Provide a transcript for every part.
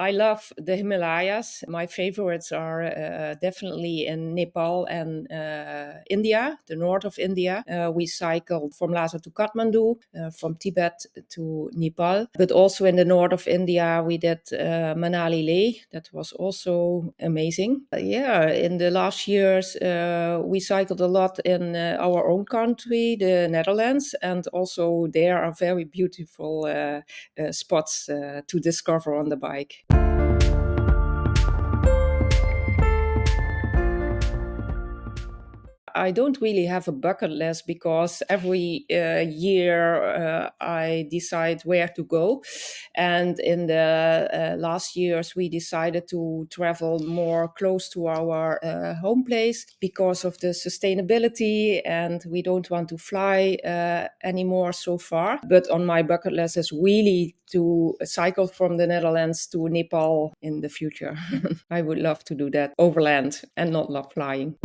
I love the Himalayas. My favorites are definitely in Nepal and India, the north of India. We cycled from Lhasa to Kathmandu, from Tibet to Nepal. But also in the north of India, we did Manali Leh. That was also amazing. In the last years, we cycled a lot in our own country, the Netherlands, and also there are very beautiful spots to discover on the bike. I don't really have a bucket list because every year I decide where to go. And in the last years, we decided to travel more close to our home place because of the sustainability, and we don't want to fly anymore so far. But on my bucket list is really to cycle from the Netherlands to Nepal in the future. I would love to do that overland and not love flying.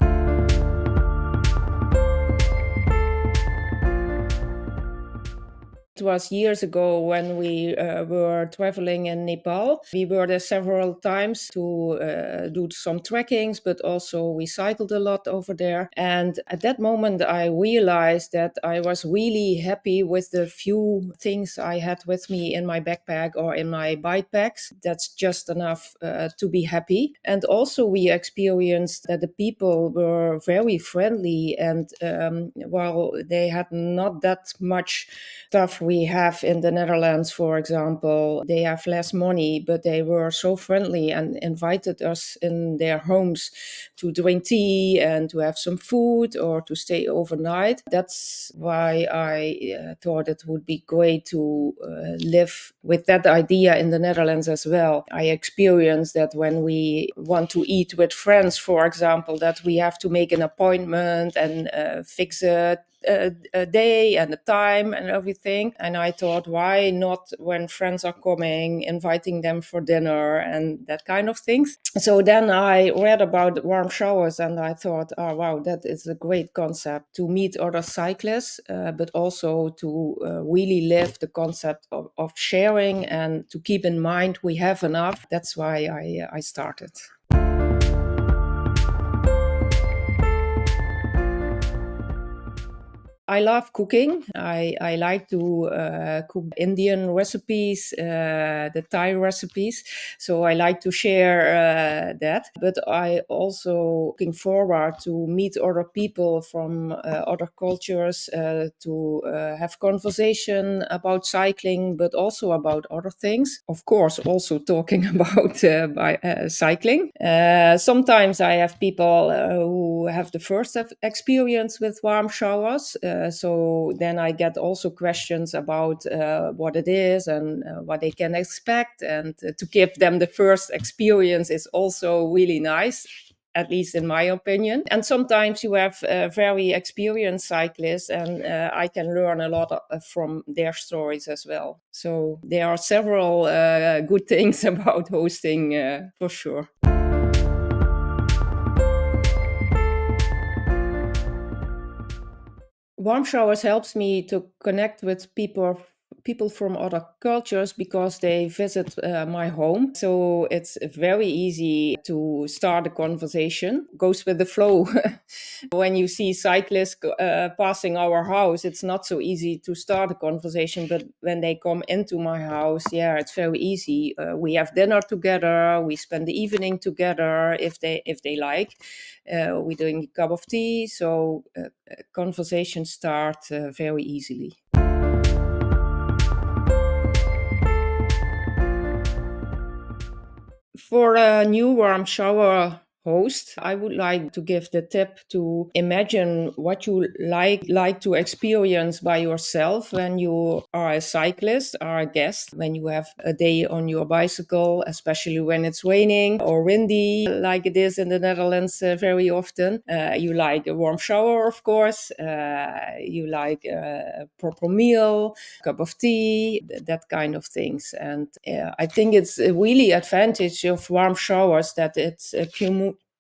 It was years ago when we were traveling in Nepal. We were there several times to do some trekkings, but also we cycled a lot over there. And at that moment, I realized that I was really happy with the few things I had with me in my backpack or in my bike packs. That's just enough to be happy. And also we experienced that the people were very friendly, and while they had not that much stuff we have in the Netherlands, for example. They have less money, but they were so friendly and invited us in their homes to drink tea and to have some food or to stay overnight. That's why I thought it would be great to live with that idea in the Netherlands as well. I experienced that when we want to eat with friends, for example, that we have to make an appointment and fix a day and a time and everything. And I thought, why not when friends are coming, inviting them for dinner and that kind of things. So then I read about warm showers and I thought, oh wow, that is a great concept to meet other cyclists, but also to really live the concept of sharing and to keep in mind we have enough. That's why I started. I love cooking. I like to cook Indian recipes, the Thai recipes. So I like to share that. But I also looking forward to meet other people from other cultures, to have conversation about cycling, but also about other things. Of course, also talking about cycling. Sometimes I have people who have the first experience with warm showers. So then I get also questions about what it is and what they can expect. And to give them the first experience is also really nice, at least in my opinion. And sometimes you have very experienced cyclists, and I can learn a lot from their stories as well. So there are several good things about hosting for sure. Warm showers helps me to connect with people from other cultures because they visit my home. So it's very easy to start a conversation. Goes with the flow. When you see cyclists passing our house, it's not so easy to start a conversation. But when they come into my house, it's very easy. We have dinner together. We spend the evening together if they like. We drink a cup of tea. So conversations start very easily. For a new warm shower host, I would like to give the tip to imagine what you like to experience by yourself when you are a cyclist or a guest, when you have a day on your bicycle, especially when it's raining or windy, like it is in the Netherlands very often. You like a warm shower, of course. You like a proper meal, a cup of tea, that kind of things. And I think it's a really advantage of warm showers that it's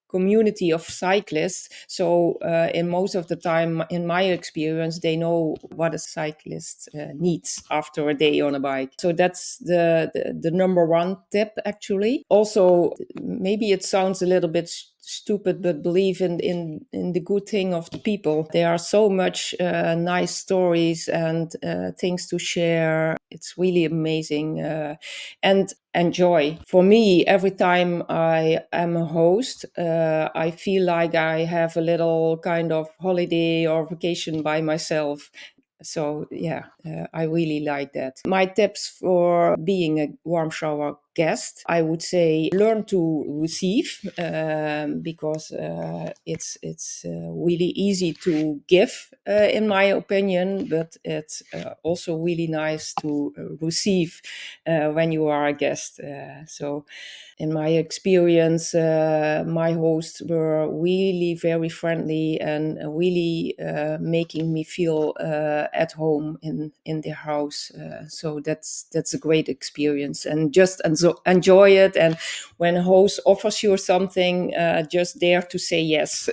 community of cyclists. So in most of the time, in my experience, they know what a cyclist needs after a day on a bike. So that's the number one tip, actually. Also, maybe it sounds a little bit stupid, but believe in the good thing of the people. There are so much nice stories and things to share. It's really amazing. And enjoy. For me, every time I am a host, I feel like I have a little kind of holiday or vacation by myself. So yeah, I really like that. My tips for being a warm shower guest, I would say learn to receive, because it's really easy to give, in my opinion, but it's also really nice to receive when you are a guest. So in my experience, my hosts were really very friendly and really making me feel at home in their house. So that's a great experience, and just enjoy it. And when a host offers you something, just dare to say yes.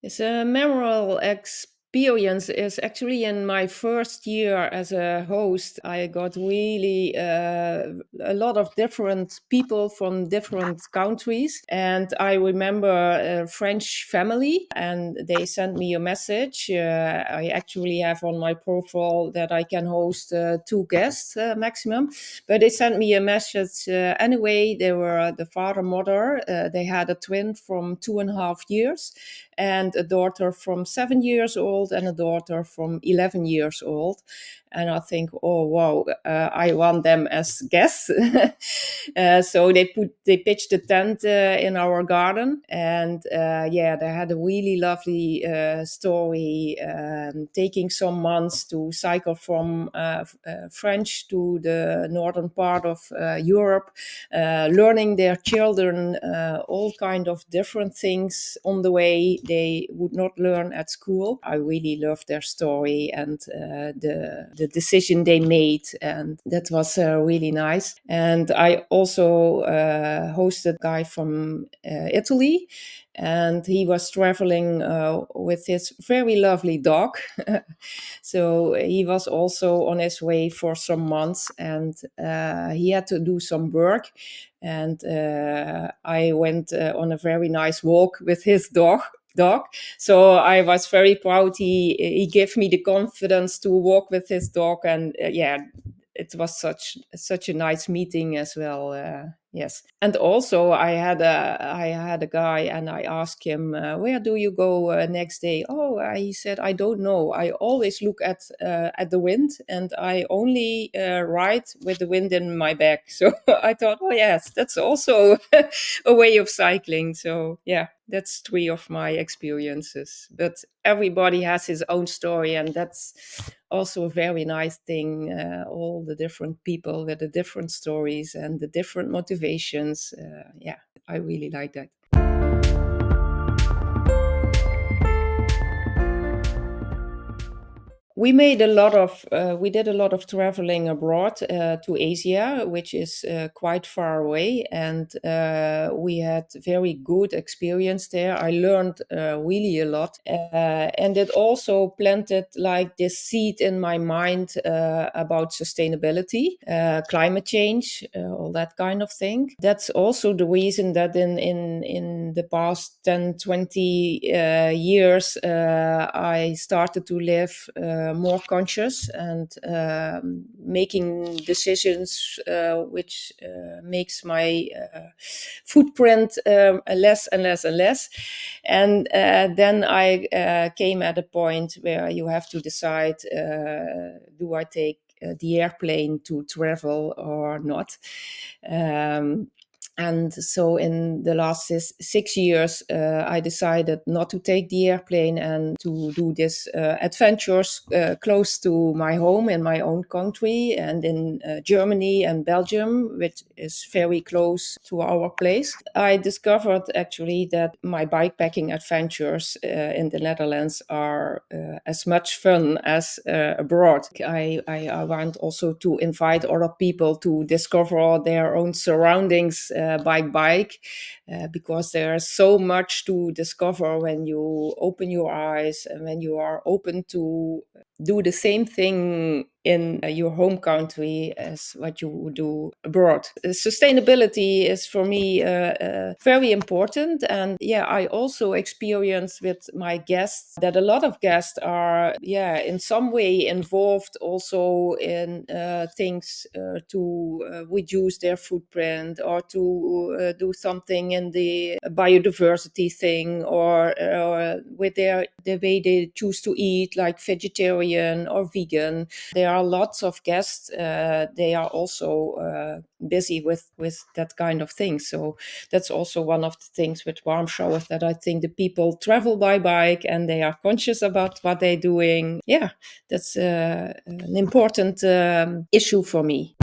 It's a memorable experience. Is actually in my first year as a host. I got really a lot of different people from different countries, and I remember a French family, and they sent me a message. I actually have on my profile that I can host two guests maximum, but they sent me a message anyway. They were the father, mother. They had a twin from 2.5 years and a daughter from 7 years old and a daughter from 11 years old. And I think, oh wow, I want them as guests. So they pitched a tent in our garden, and yeah, they had a really lovely story. Taking some months to cycle from French to the northern part of Europe, learning their children all kind of different things on the way they would not learn at school. I really loved their story and the decision they made, and that was really nice. And I also hosted a guy from Italy, and he was traveling with his very lovely dog. So he was also on his way for some months, and he had to do some work. And I went on a very nice walk with his dog. So I was very proud. He gave me the confidence to walk with his dog, and yeah, it was such a nice meeting as well. Yes, and also I had a guy, and I asked him, "Where do you go next day?" Oh, he said, "I don't know. I always look at the wind, and I only ride with the wind in my back." So I thought, oh yes, that's also a way of cycling. So yeah, that's three of my experiences. But everybody has his own story, and that's also a very nice thing. All the different people with the different stories and the different motivations. Yeah, I really like that. We did a lot of traveling abroad to Asia, which is quite far away, and we had very good experience there. I learned really a lot, and it also planted like this seed in my mind about sustainability, climate change, all that kind of thing. That's also the reason that in the past 10, 20 years, I started to live more conscious and making decisions which makes my footprint less and less and less. And then I came at a point where you have to decide, do I take the airplane to travel or not? And so in the last 6 years, I decided not to take the airplane and to do this adventures close to my home in my own country, and in Germany and Belgium, which is very close to our place. I discovered actually that my bikepacking adventures in the Netherlands are as much fun as abroad. I want also to invite other people to discover their own surroundings by bike, because there's so much to discover when you open your eyes and when you are open to do the same thing in your home country as what you would do abroad. Sustainability is for me very important. And yeah, I also experience with my guests that a lot of guests are, in some way involved also in things to reduce their footprint, or to do something in the biodiversity thing, or with the way they choose to eat, like vegetarian or vegan. There are lots of guests. They are also busy with that kind of thing. So that's also one of the things with Warm Showers, that I think the people travel by bike and they are conscious about what they're doing. Yeah, that's an important issue for me.